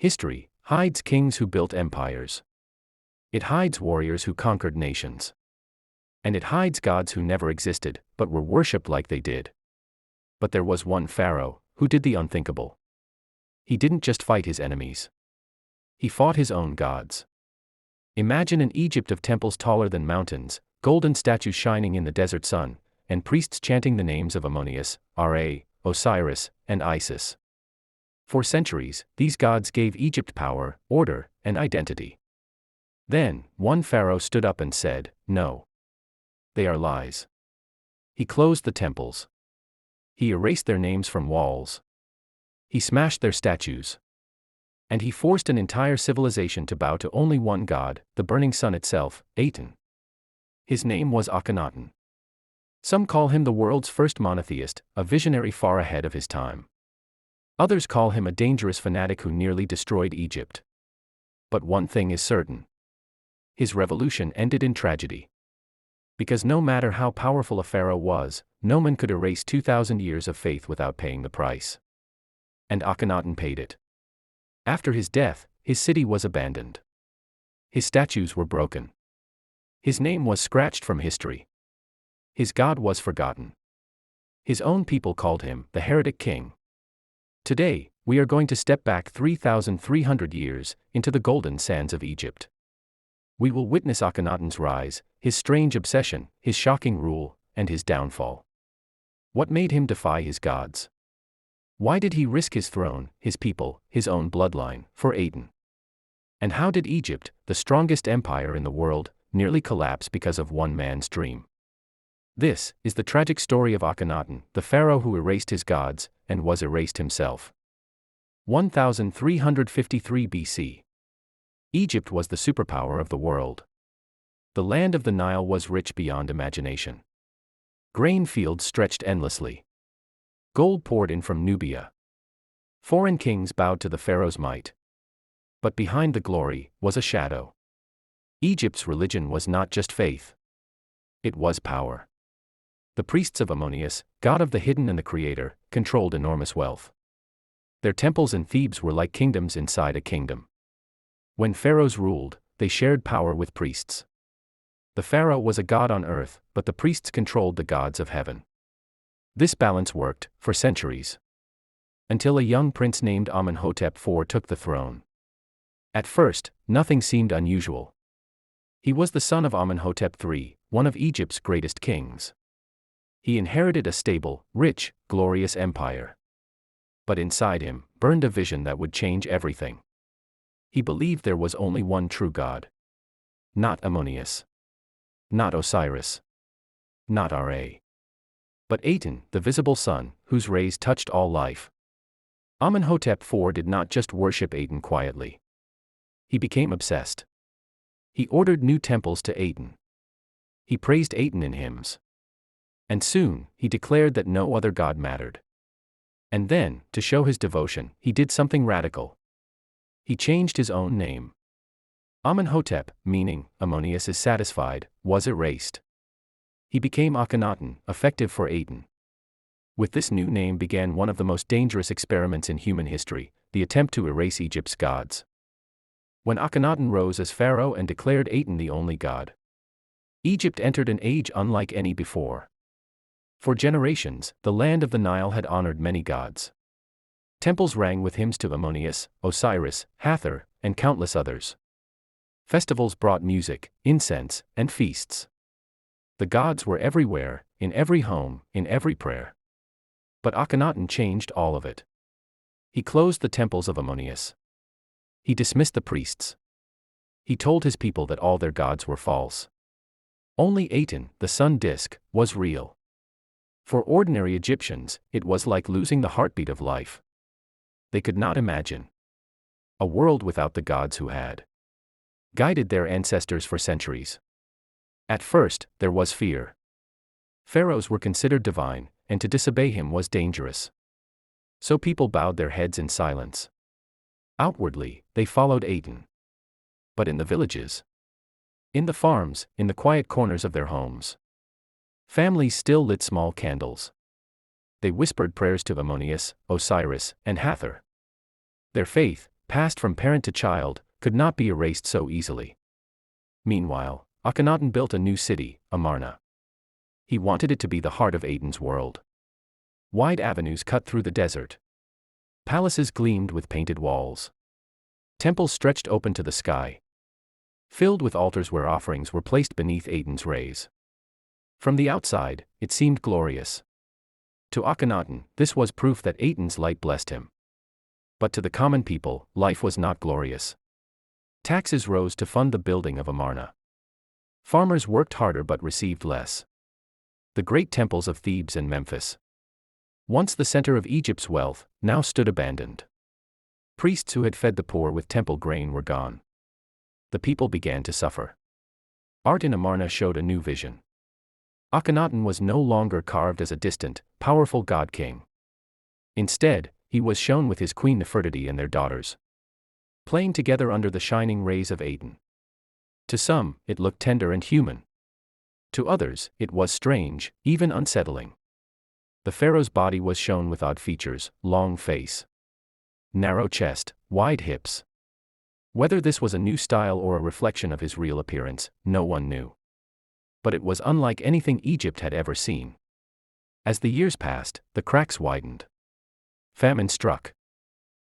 History hides kings who built empires. It hides warriors who conquered nations. And it hides gods who never existed, but were worshipped like they did. But there was one Pharaoh who did the unthinkable. He didn't just fight his enemies. He fought his own gods. Imagine an Egypt of temples taller than mountains, golden statues shining in the desert sun, and priests chanting the names of Ammonius, Ra, Osiris, and Isis. For centuries, these gods gave Egypt power, order, and identity. Then, one pharaoh stood up and said, "No. They are lies." He closed the temples. He erased their names from walls. He smashed their statues. And he forced an entire civilization to bow to only one god, the burning sun itself, Aten. His name was Akhenaten. Some call him the world's first monotheist, a visionary far ahead of his time. Others call him a dangerous fanatic who nearly destroyed Egypt. But one thing is certain. His revolution ended in tragedy. Because no matter how powerful a pharaoh was, no man could erase 2,000 years of faith without paying the price. And Akhenaten paid it. After his death, his city was abandoned. His statues were broken. His name was scratched from history. His god was forgotten. His own people called him the heretic king. Today, we are going to step back 3,300 years into the golden sands of Egypt. We will witness Akhenaten's rise, his strange obsession, his shocking rule, and his downfall. What made him defy his gods? Why did he risk his throne, his people, his own bloodline, for Aten? And how did Egypt, the strongest empire in the world, nearly collapse because of one man's dream? This is the tragic story of Akhenaten, the pharaoh who erased his gods, and was erased himself. 1353 BC. Egypt was the superpower of the world. The land of the Nile was rich beyond imagination. Grain fields stretched endlessly. Gold poured in from Nubia. Foreign kings bowed to the pharaoh's might. But behind the glory was a shadow. Egypt's religion was not just faith. It was power. The priests of Ammonius, god of the hidden and the creator, controlled enormous wealth. Their temples in Thebes were like kingdoms inside a kingdom. When pharaohs ruled, they shared power with priests. The pharaoh was a god on earth, but the priests controlled the gods of heaven. This balance worked for centuries. Until a young prince named Amenhotep IV took the throne. At first, nothing seemed unusual. He was the son of Amenhotep III, one of Egypt's greatest kings. He inherited a stable, rich, glorious empire. But inside him burned a vision that would change everything. He believed there was only one true God. Not Ammonius. Not Osiris. Not Ra. But Aten, the visible sun, whose rays touched all life. Amenhotep IV did not just worship Aten quietly. He became obsessed. He ordered new temples to Aten. He praised Aten in hymns. And soon, he declared that no other god mattered. And then, to show his devotion, he did something radical. He changed his own name. Amenhotep, meaning, Ammonius is satisfied, was erased. He became Akhenaten, effective for Aten. With this new name began one of the most dangerous experiments in human history, the attempt to erase Egypt's gods. When Akhenaten rose as pharaoh and declared Aten the only god, Egypt entered an age unlike any before. For generations, the land of the Nile had honored many gods. Temples rang with hymns to Ammonius, Osiris, Hathor, and countless others. Festivals brought music, incense, and feasts. The gods were everywhere, in every home, in every prayer. But Akhenaten changed all of it. He closed the temples of Ammonius. He dismissed the priests. He told his people that all their gods were false. Only Aten, the sun disk, was real. For ordinary Egyptians, it was like losing the heartbeat of life. They could not imagine a world without the gods who had guided their ancestors for centuries. At first, there was fear. Pharaohs were considered divine, and to disobey him was dangerous. So people bowed their heads in silence. Outwardly, they followed Aten. But in the villages, in the farms, in the quiet corners of their homes, families still lit small candles. They whispered prayers to Ammonius, Osiris, and Hathor. Their faith, passed from parent to child, could not be erased so easily. Meanwhile, Akhenaten built a new city, Amarna. He wanted it to be the heart of Aten's world. Wide avenues cut through the desert. Palaces gleamed with painted walls. Temples stretched open to the sky, filled with altars where offerings were placed beneath Aten's rays. From the outside, it seemed glorious. To Akhenaten, this was proof that Aten's light blessed him. But to the common people, life was not glorious. Taxes rose to fund the building of Amarna. Farmers worked harder but received less. The great temples of Thebes and Memphis, once the center of Egypt's wealth, now stood abandoned. Priests who had fed the poor with temple grain were gone. The people began to suffer. Art in Amarna showed a new vision. Akhenaten was no longer carved as a distant, powerful god-king. Instead, he was shown with his queen Nefertiti and their daughters, playing together under the shining rays of Aten. To some, it looked tender and human. To others, it was strange, even unsettling. The pharaoh's body was shown with odd features: long face, narrow chest, wide hips. Whether this was a new style or a reflection of his real appearance, no one knew. But it was unlike anything Egypt had ever seen. As the years passed, the cracks widened. Famine struck.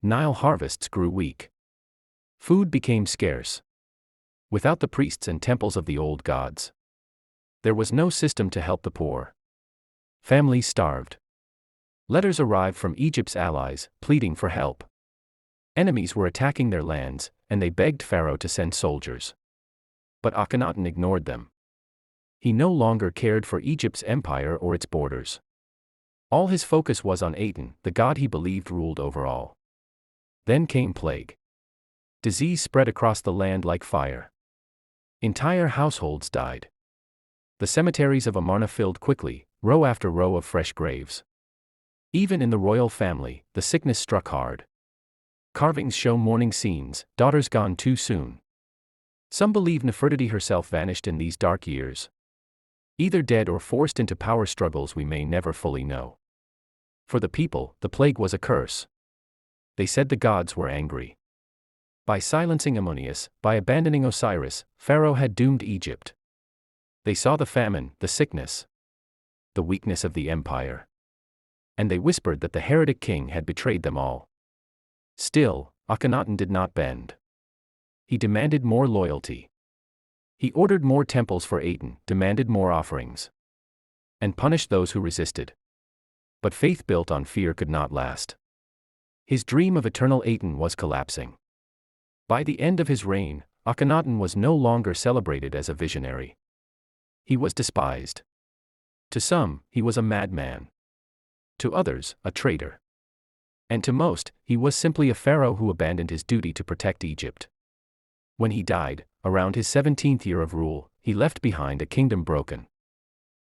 Nile harvests grew weak. Food became scarce. Without the priests and temples of the old gods, there was no system to help the poor. Families starved. Letters arrived from Egypt's allies, pleading for help. Enemies were attacking their lands, and they begged Pharaoh to send soldiers. But Akhenaten ignored them. He no longer cared for Egypt's empire or its borders. All his focus was on Aten, the god he believed ruled over all. Then came plague. Disease spread across the land like fire. Entire households died. The cemeteries of Amarna filled quickly, row after row of fresh graves. Even in the royal family, the sickness struck hard. Carvings show mourning scenes, daughters gone too soon. Some believe Nefertiti herself vanished in these dark years. Either dead or forced into power struggles we may never fully know. For the people, the plague was a curse. They said the gods were angry. By silencing Ammonius, by abandoning Osiris, Pharaoh had doomed Egypt. They saw the famine, the sickness, the weakness of the empire. And they whispered that the heretic king had betrayed them all. Still, Akhenaten did not bend. He demanded more loyalty. He ordered more temples for Aten, demanded more offerings, and punished those who resisted. But faith built on fear could not last. His dream of eternal Aten was collapsing. By the end of his reign, Akhenaten was no longer celebrated as a visionary. He was despised. To some, he was a madman. To others, a traitor. And to most, he was simply a pharaoh who abandoned his duty to protect Egypt. When he died, around his 17th year of rule, he left behind a kingdom broken.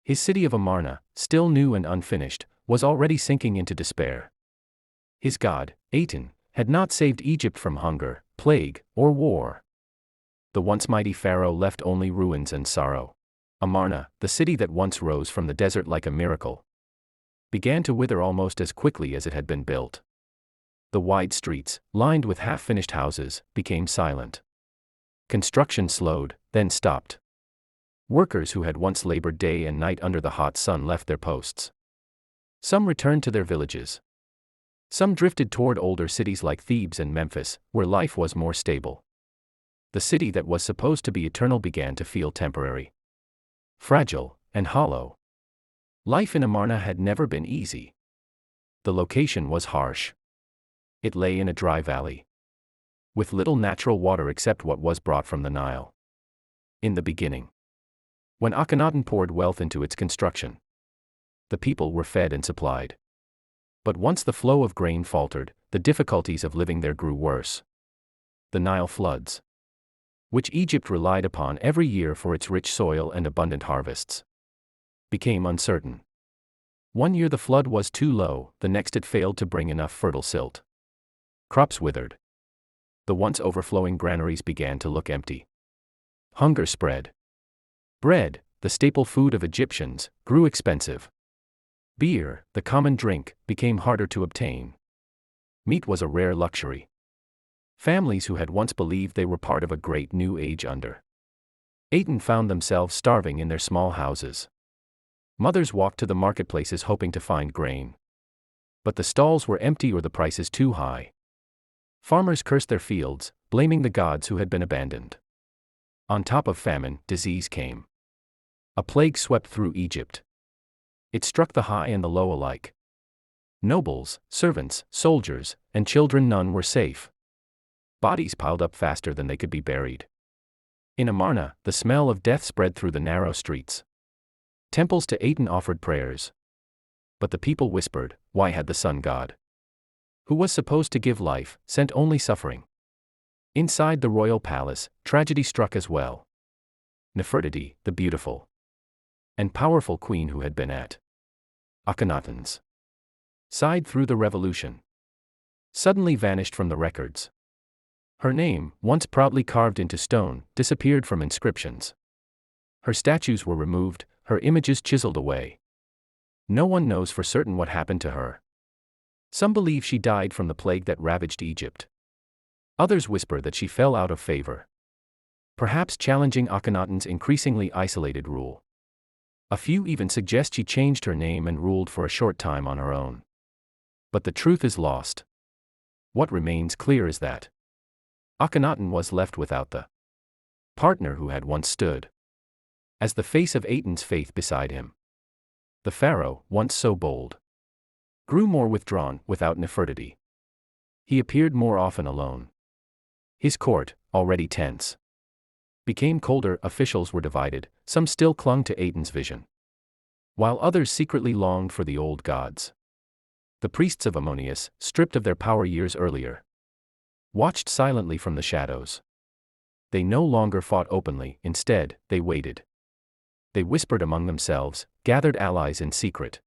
His city of Amarna, still new and unfinished, was already sinking into despair. His god, Aten, had not saved Egypt from hunger, plague, or war. The once mighty pharaoh left only ruins and sorrow. Amarna, the city that once rose from the desert like a miracle, began to wither almost as quickly as it had been built. The wide streets, lined with half-finished houses, became silent. Construction slowed, then stopped. Workers who had once labored day and night under the hot sun left their posts. Some returned to their villages. Some drifted toward older cities like Thebes and Memphis, where life was more stable. The city that was supposed to be eternal began to feel temporary, fragile, and hollow. Life in Amarna had never been easy. The location was harsh. It lay in a dry valley, with little natural water except what was brought from the Nile. In the beginning, when Akhenaten poured wealth into its construction, the people were fed and supplied. But once the flow of grain faltered, the difficulties of living there grew worse. The Nile floods, which Egypt relied upon every year for its rich soil and abundant harvests, became uncertain. One year the flood was too low, the next it failed to bring enough fertile silt. Crops withered. The once overflowing granaries began to look empty. Hunger spread. Bread, the staple food of Egyptians, grew expensive. Beer, the common drink, became harder to obtain. Meat was a rare luxury. Families who had once believed they were part of a great new age under Aten found themselves starving in their small houses. Mothers walked to the marketplaces hoping to find grain. But the stalls were empty or the prices too high. Farmers cursed their fields, blaming the gods who had been abandoned. On top of famine, disease came. A plague swept through Egypt. It struck the high and the low alike. Nobles, servants, soldiers, and children, none were safe. Bodies piled up faster than they could be buried. In Amarna, the smell of death spread through the narrow streets. Temples to Aten offered prayers. But the people whispered, why had the sun god, who was supposed to give life, sent only suffering? Inside the royal palace, tragedy struck as well. Nefertiti, the beautiful and powerful queen who had been at Akhenaten's side through the revolution, suddenly vanished from the records. Her name, once proudly carved into stone, disappeared from inscriptions. Her statues were removed, her images chiseled away. No one knows for certain what happened to her. Some believe she died from the plague that ravaged Egypt. Others whisper that she fell out of favor, perhaps challenging Akhenaten's increasingly isolated rule. A few even suggest she changed her name and ruled for a short time on her own. But the truth is lost. What remains clear is that Akhenaten was left without the partner who had once stood as the face of Aten's faith beside him. The pharaoh, once so bold, grew more withdrawn without Nefertiti. He appeared more often alone. His court, already tense, became colder. Officials were divided, some still clung to Aten's vision, while others secretly longed for the old gods. The priests of Ammonius, stripped of their power years earlier, watched silently from the shadows. They no longer fought openly, instead, they waited. They whispered among themselves, gathered allies in secret,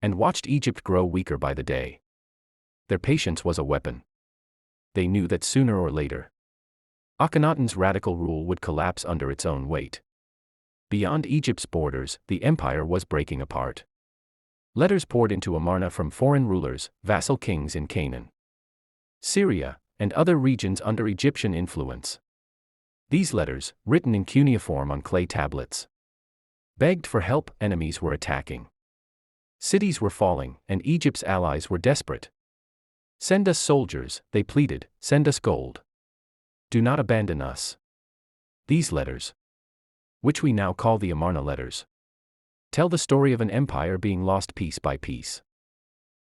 and watched Egypt grow weaker by the day. Their patience was a weapon. They knew that sooner or later, Akhenaten's radical rule would collapse under its own weight. Beyond Egypt's borders, the empire was breaking apart. Letters poured into Amarna from foreign rulers, vassal kings in Canaan, Syria, and other regions under Egyptian influence. These letters, written in cuneiform on clay tablets, begged for help. Enemies were attacking. Cities were falling, and Egypt's allies were desperate. Send us soldiers, they pleaded, send us gold. Do not abandon us. These letters, which we now call the Amarna letters, tell the story of an empire being lost piece by piece.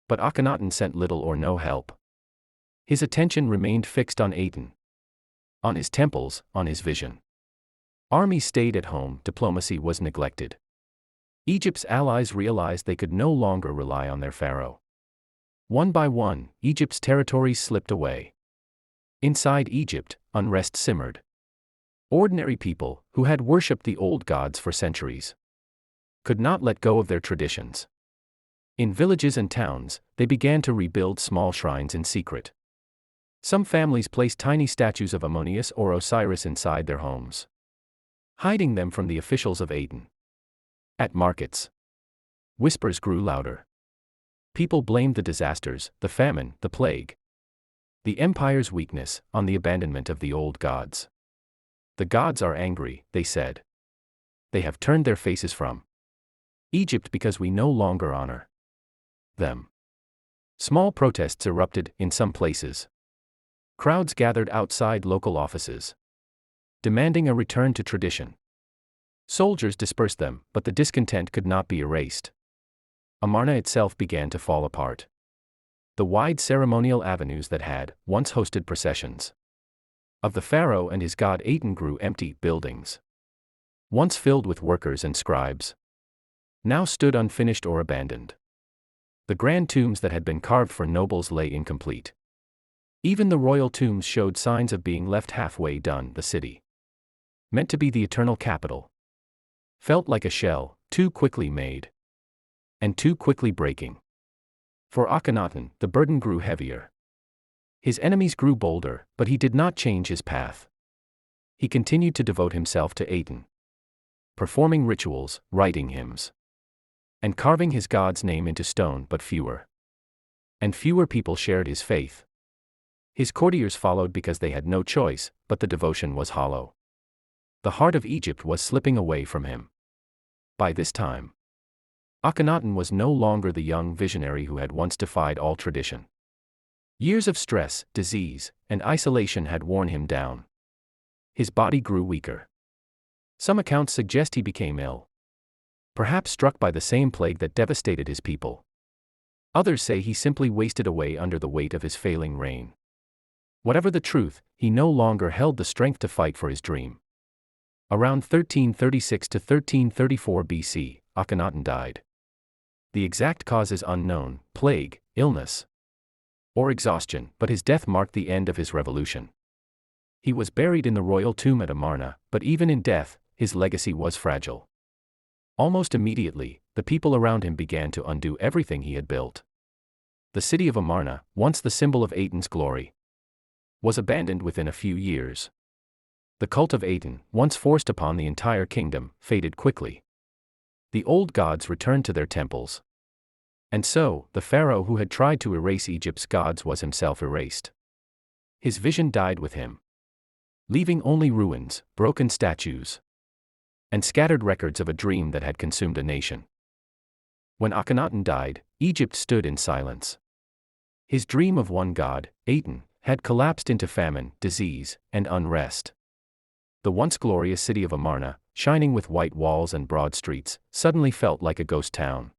But Akhenaten sent little or no help. His attention remained fixed on Aten, on his temples, on his vision. Armies stayed at home, diplomacy was neglected. Egypt's allies realized they could no longer rely on their pharaoh. One by one, Egypt's territories slipped away. Inside Egypt, unrest simmered. Ordinary people, who had worshipped the old gods for centuries, could not let go of their traditions. In villages and towns, they began to rebuild small shrines in secret. Some families placed tiny statues of Ammonius or Osiris inside their homes, hiding them from the officials of Aten. At markets, whispers grew louder. People blamed the disasters, the famine, the plague, the empire's weakness, on the abandonment of the old gods. The gods are angry, they said. They have turned their faces from Egypt because we no longer honor them. Small protests erupted in some places. Crowds gathered outside local offices, demanding a return to tradition. Soldiers dispersed them, but the discontent could not be erased. Amarna itself began to fall apart. The wide ceremonial avenues that had once hosted processions of the pharaoh and his god Aten grew empty. Buildings, once filled with workers and scribes, now stood unfinished or abandoned. The grand tombs that had been carved for nobles lay incomplete. Even the royal tombs showed signs of being left halfway done. The city, meant to be the eternal capital, felt like a shell, too quickly made and too quickly breaking. For Akhenaten, the burden grew heavier. His enemies grew bolder, but he did not change his path. He continued to devote himself to Aten, performing rituals, writing hymns, and carving his god's name into stone. But fewer and fewer people shared his faith. His courtiers followed because they had no choice, but the devotion was hollow. The heart of Egypt was slipping away from him. By this time, Akhenaten was no longer the young visionary who had once defied all tradition. Years of stress, disease, and isolation had worn him down. His body grew weaker. Some accounts suggest he became ill, perhaps struck by the same plague that devastated his people. Others say he simply wasted away under the weight of his failing reign. Whatever the truth, he no longer held the strength to fight for his dream. Around 1336 to 1334 BC, Akhenaten died. The exact cause is unknown, plague, illness, or exhaustion, but his death marked the end of his revolution. He was buried in the royal tomb at Amarna, but even in death, his legacy was fragile. Almost immediately, the people around him began to undo everything he had built. The city of Amarna, once the symbol of Aten's glory, was abandoned within a few years. The cult of Aten, once forced upon the entire kingdom, faded quickly. The old gods returned to their temples. And so, the pharaoh who had tried to erase Egypt's gods was himself erased. His vision died with him, leaving only ruins, broken statues, and scattered records of a dream that had consumed a nation. When Akhenaten died, Egypt stood in silence. His dream of one god, Aten, had collapsed into famine, disease, and unrest. The once glorious city of Amarna, shining with white walls and broad streets, suddenly felt like a ghost town.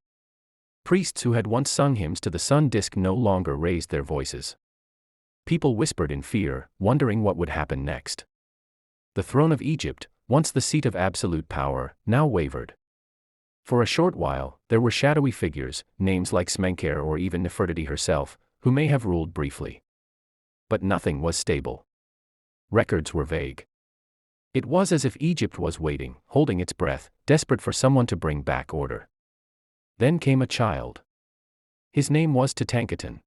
Priests who had once sung hymns to the sun disk no longer raised their voices. People whispered in fear, wondering what would happen next. The throne of Egypt, once the seat of absolute power, now wavered. For a short while, there were shadowy figures, names like Smenkhare or even Nefertiti herself, who may have ruled briefly. But nothing was stable. Records were vague. It was as if Egypt was waiting, holding its breath, desperate for someone to bring back order. Then came a child. His name was Tutankhaten.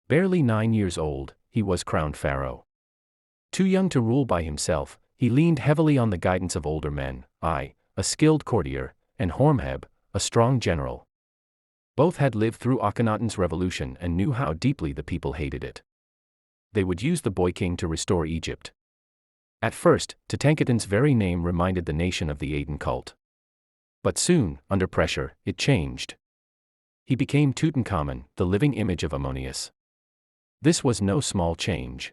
Barely 9 years old, he was crowned pharaoh. Too young to rule by himself, he leaned heavily on the guidance of older men, a skilled courtier, and Horemheb, a strong general. Both had lived through Akhenaten's revolution and knew how deeply the people hated it. They would use the boy king to restore Egypt. At first, Tutankhaten's very name reminded the nation of the Aten cult. But soon, under pressure, it changed. He became Tutankhamun, the living image of Ammonius. This was no small change.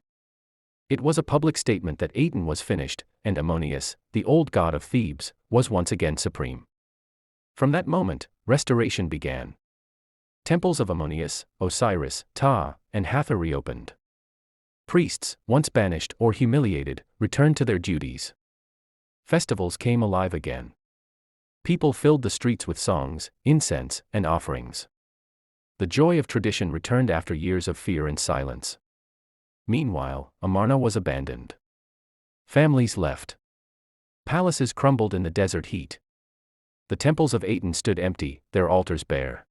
It was a public statement that Aten was finished, and Ammonius, the old god of Thebes, was once again supreme. From that moment, restoration began. Temples of Ammonius, Osiris, Ptah, and Hathor reopened. Priests, once banished or humiliated, returned to their duties. Festivals came alive again. People filled the streets with songs, incense, and offerings. The joy of tradition returned after years of fear and silence. Meanwhile, Amarna was abandoned. Families left. Palaces crumbled in the desert heat. The temples of Aten stood empty, their altars bare.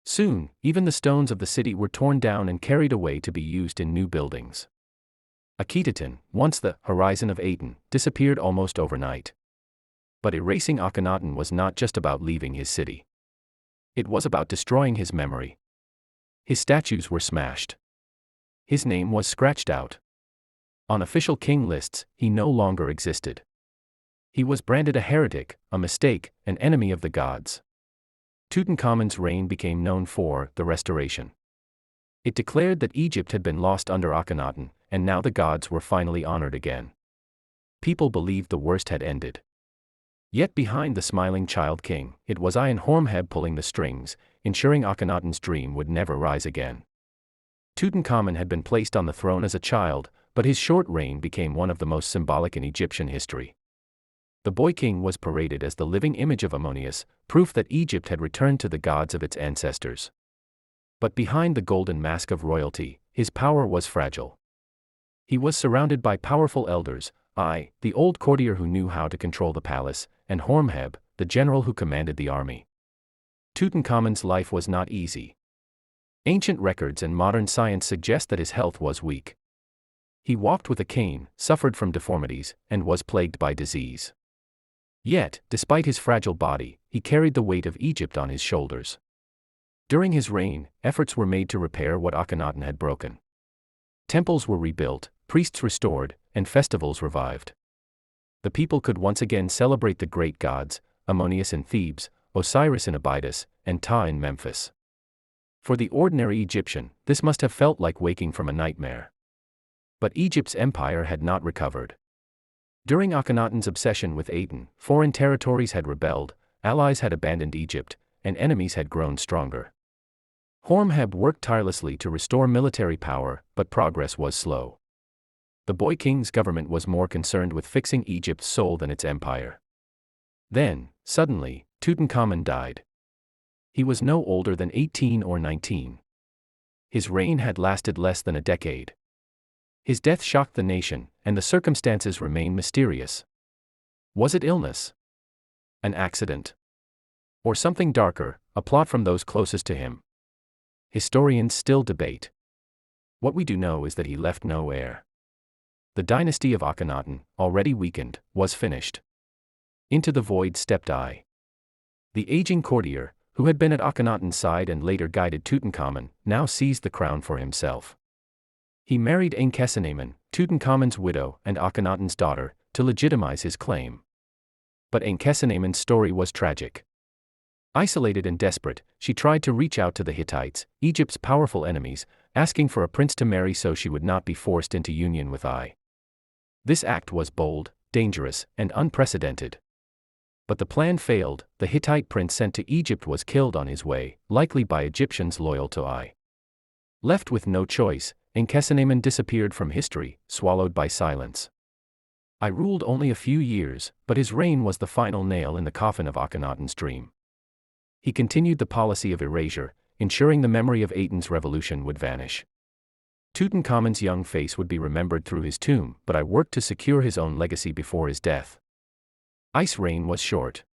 Soon, even the stones of the city were torn down and carried away to be used in new buildings. Akhenaten, once the horizon of Aten, disappeared almost overnight. But erasing Akhenaten was not just about leaving his city. It was about destroying his memory. His statues were smashed. His name was scratched out. On official king lists, he no longer existed. He was branded a heretic, a mistake, an enemy of the gods. Tutankhamun's reign became known for the restoration. It declared that Egypt had been lost under Akhenaten, and now the gods were finally honored again. People believed the worst had ended. Yet behind the smiling child king, it was Horemheb pulling the strings, ensuring Akhenaten's dream would never rise again. Tutankhamun had been placed on the throne as a child, but his short reign became one of the most symbolic in Egyptian history. The boy king was paraded as the living image of Ammonius, proof that Egypt had returned to the gods of its ancestors. But behind the golden mask of royalty, his power was fragile. He was surrounded by powerful elders, the old courtier who knew how to control the palace, and Horemheb, the general who commanded the army. Tutankhamun's life was not easy. Ancient records and modern science suggest that his health was weak. He walked with a cane, suffered from deformities, and was plagued by disease. Yet, despite his fragile body, he carried the weight of Egypt on his shoulders. During his reign, efforts were made to repair what Akhenaten had broken. Temples were rebuilt, priests restored, and festivals revived. The people could once again celebrate the great gods, Ammonius in Thebes, Osiris in Abydos, and Ptah in Memphis. For the ordinary Egyptian, this must have felt like waking from a nightmare. But Egypt's empire had not recovered. During Akhenaten's obsession with Aten, foreign territories had rebelled, allies had abandoned Egypt, and enemies had grown stronger. Horemheb worked tirelessly to restore military power, but progress was slow. The boy king's government was more concerned with fixing Egypt's soul than its empire. Then, suddenly, Tutankhamun died. He was no older than 18 or 19. His reign had lasted less than a decade. His death shocked the nation, and the circumstances remain mysterious. Was it illness? An accident? Or something darker, a plot from those closest to him? Historians still debate. What we do know is that he left no heir. The dynasty of Akhenaten, already weakened, was finished. Into the void stepped I. The aging courtier, who had been at Akhenaten's side and later guided Tutankhamun, now seized the crown for himself. He married Akhenaten, Tutankhamun's widow and Akhenaten's daughter, to legitimize his claim. But Akhenaten's story was tragic. Isolated and desperate, she tried to reach out to the Hittites, Egypt's powerful enemies, asking for a prince to marry so she would not be forced into union with I. This act was bold, dangerous, and unprecedented. But the plan failed. The Hittite prince sent to Egypt was killed on his way, likely by Egyptians loyal to I. Left with no choice, Akhenaten disappeared from history, swallowed by silence. I ruled only a few years, but his reign was the final nail in the coffin of Akhenaten's dream. He continued the policy of erasure, ensuring the memory of Aten's revolution would vanish. Tutankhamun's young face would be remembered through his tomb, but I worked to secure his own legacy before his death. I's reign was short.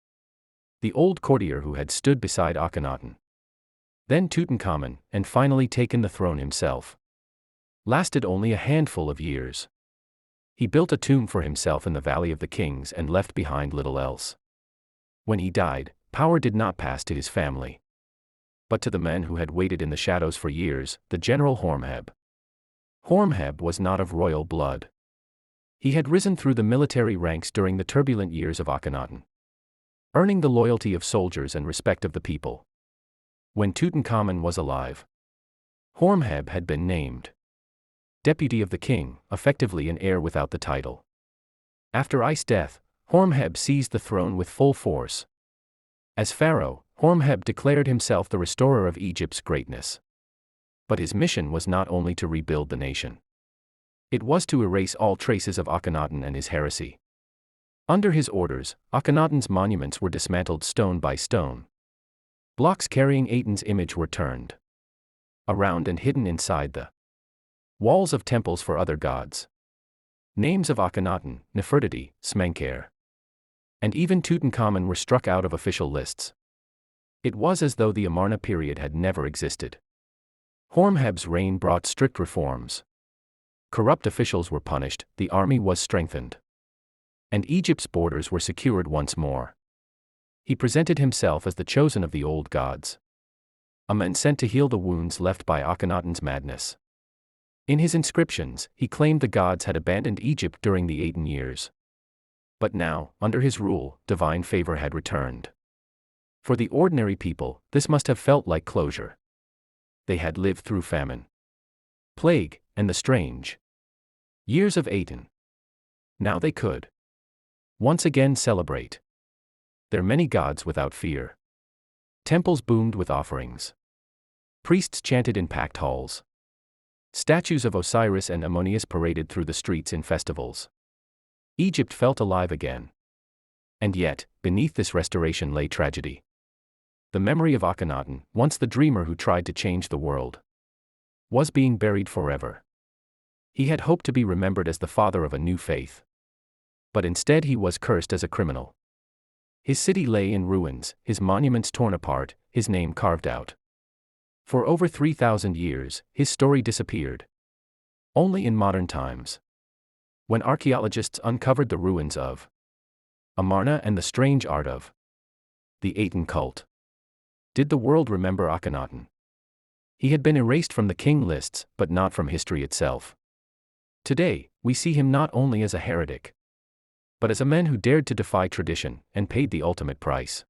The old courtier who had stood beside Akhenaten, then Tutankhamun, and finally taken the throne himself, lasted only a handful of years. He built a tomb for himself in the Valley of the Kings and left behind little else. When he died, power did not pass to his family, but to the men who had waited in the shadows for years, the general Horemheb. Horemheb was not of royal blood. He had risen through the military ranks during the turbulent years of Akhenaten, earning the loyalty of soldiers and respect of the people. When Tutankhamun was alive, Horemheb had been named deputy of the king, effectively an heir without the title. After I's death, Horemheb seized the throne with full force. As Pharaoh, Horemheb declared himself the restorer of Egypt's greatness. But his mission was not only to rebuild the nation. It was to erase all traces of Akhenaten and his heresy. Under his orders, Akhenaten's monuments were dismantled stone by stone. Blocks carrying Aten's image were turned around and hidden inside the walls of temples for other gods. Names of Akhenaten, Nefertiti, Smenkhare, and even Tutankhamun were struck out of official lists. It was as though the Amarna period had never existed. Horemheb's reign brought strict reforms. Corrupt officials were punished, the army was strengthened, and Egypt's borders were secured once more. He presented himself as the chosen of the old gods, a man sent to heal the wounds left by Akhenaten's madness. In his inscriptions, he claimed the gods had abandoned Egypt during the Aten years. But now, under his rule, divine favor had returned. For the ordinary people, this must have felt like closure. They had lived through famine, plague, and the strange years of Aten. Now they could once again celebrate their many gods without fear. Temples boomed with offerings. Priests chanted in packed halls. Statues of Osiris and Ammonius paraded through the streets in festivals. Egypt felt alive again. And yet, beneath this restoration lay tragedy. The memory of Akhenaten, once the dreamer who tried to change the world, was being buried forever. He had hoped to be remembered as the father of a new faith. But instead he was cursed as a criminal. His city lay in ruins, his monuments torn apart, his name carved out. For over 3,000 years, his story disappeared. Only in modern times, when archaeologists uncovered the ruins of Amarna and the strange art of the Aten cult, did the world remember Akhenaten. He had been erased from the king lists, but not from history itself. Today, we see him not only as a heretic, but as a man who dared to defy tradition and paid the ultimate price.